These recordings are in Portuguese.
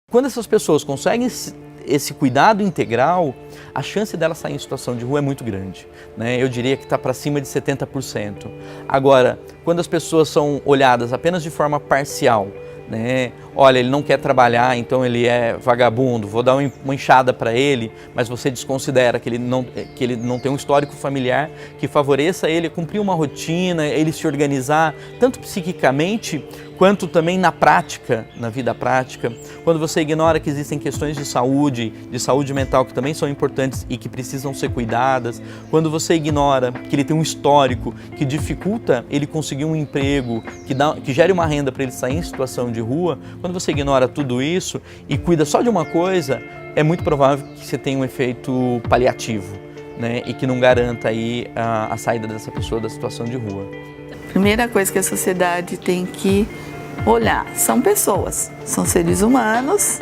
Quando essas pessoas conseguem esse cuidado integral, a chance dela sair em situação de rua é muito grande, né? Eu diria que está para cima de 70%. Agora, quando as pessoas são olhadas apenas de forma parcial, né? Olha, ele não quer trabalhar, então ele é vagabundo, vou dar uma enxada para ele, mas você desconsidera que ele não tem um histórico familiar que favoreça ele cumprir uma rotina, ele se organizar, tanto psiquicamente quanto também na prática, na vida prática. Quando você ignora que existem questões de saúde mental que também são importantes e que precisam ser cuidadas, quando você ignora que ele tem um histórico que dificulta ele conseguir um emprego, que gere uma renda para ele sair em situação de rua, quando você ignora tudo isso e cuida só de uma coisa, é muito provável que você tenha um efeito paliativo, né? E que não garanta aí a saída dessa pessoa da situação de rua. Primeira coisa que a sociedade tem que olhar, são pessoas, são seres humanos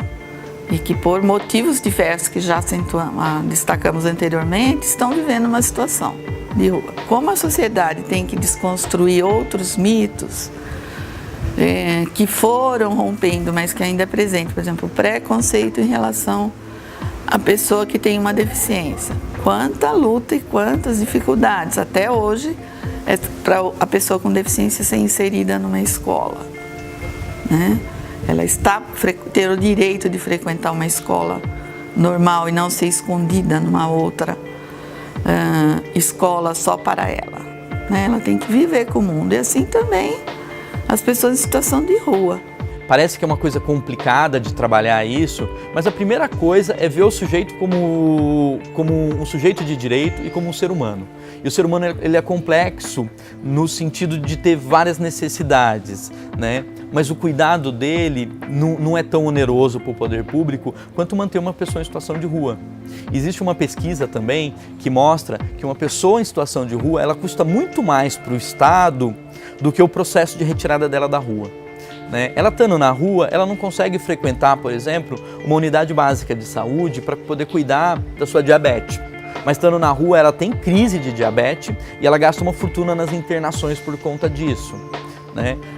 e que por motivos diversos que já destacamos anteriormente, estão vivendo uma situação de rua. Como a sociedade tem que desconstruir outros mitos que foram rompendo, mas que ainda é presente, por exemplo, o preconceito em relação à pessoa que tem uma deficiência. Quanta luta e quantas dificuldades até hoje para a pessoa com deficiência ser inserida numa escola, né? Ela ter o direito de frequentar uma escola normal e não ser escondida numa outra escola só para ela, né? Ela tem que viver com o mundo e assim também as pessoas em situação de rua. Parece que é uma coisa complicada de trabalhar isso, mas a primeira coisa é ver o sujeito como um sujeito de direito e como um ser humano. E o ser humano ele é complexo no sentido de ter várias necessidades, né? Mas o cuidado dele não é tão oneroso para o poder público quanto manter uma pessoa em situação de rua. Existe uma pesquisa também que mostra que uma pessoa em situação de rua ela custa muito mais para o Estado do que o processo de retirada dela da rua. Ela estando na rua, ela não consegue frequentar, por exemplo, uma unidade básica de saúde para poder cuidar da sua diabetes. Mas estando na rua, ela tem crise de diabetes e ela gasta uma fortuna nas internações por conta disso.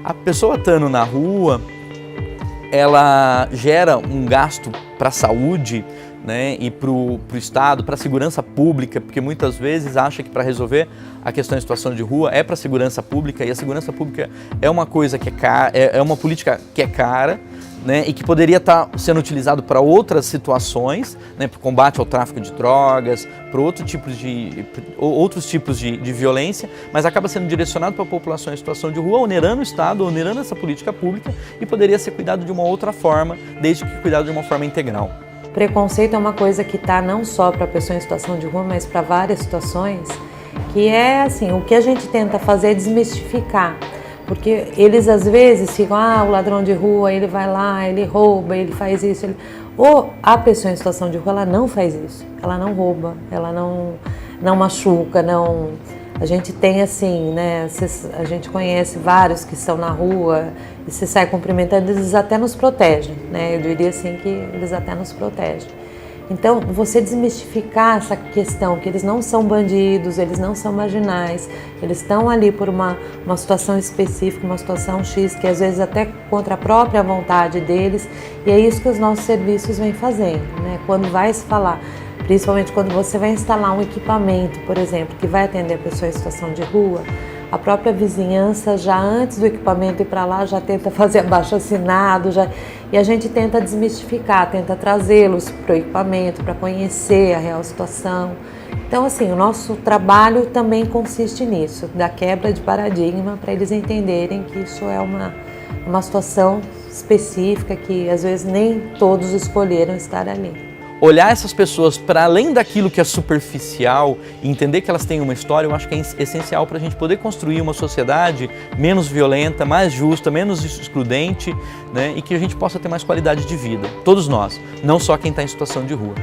A pessoa estando na rua, ela gera um gasto para a saúde, e para o Estado, para a segurança pública, porque muitas vezes acha que para resolver a questão de situação de rua é para a segurança pública, e a segurança pública é uma coisa que é cara, é uma política que é cara, e que poderia estar sendo utilizado para outras situações, para o combate ao tráfico de drogas, para outros tipos de violência, mas acaba sendo direcionado para a população em situação de rua, onerando o Estado, onerando essa política pública, e poderia ser cuidado de uma outra forma, desde que cuidado de uma forma integral. Preconceito é uma coisa que está não só para a pessoa em situação de rua, mas para várias situações, que é assim, o que a gente tenta fazer é desmistificar, porque eles às vezes ficam, o ladrão de rua, ele vai lá, ele rouba, ele faz isso, ou a pessoa em situação de rua, ela não faz isso, ela não rouba, ela não machuca, não... A gente tem assim, a gente conhece vários que estão na rua e se sai cumprimentando, eles até nos protegem, Eu diria assim que eles até nos protegem. Então, você desmistificar essa questão que eles não são bandidos, eles não são marginais, eles estão ali por uma situação específica, uma situação X, que às vezes até contra a própria vontade deles, e é isso que os nossos serviços vêm fazendo, Quando vai se falar, principalmente quando você vai instalar um equipamento, por exemplo, que vai atender a pessoa em situação de rua, a própria vizinhança, já antes do equipamento ir para lá, já tenta fazer abaixo-assinado, e a gente tenta desmistificar, tenta trazê-los para o equipamento, para conhecer a real situação. Então, assim, o nosso trabalho também consiste nisso, da quebra de paradigma, para eles entenderem que isso é uma situação específica, que às vezes nem todos escolheram estar ali. Olhar essas pessoas para além daquilo que é superficial e entender que elas têm uma história, eu acho que é essencial para a gente poder construir uma sociedade menos violenta, mais justa, menos excludente, e que a gente possa ter mais qualidade de vida. Todos nós, não só quem está em situação de rua.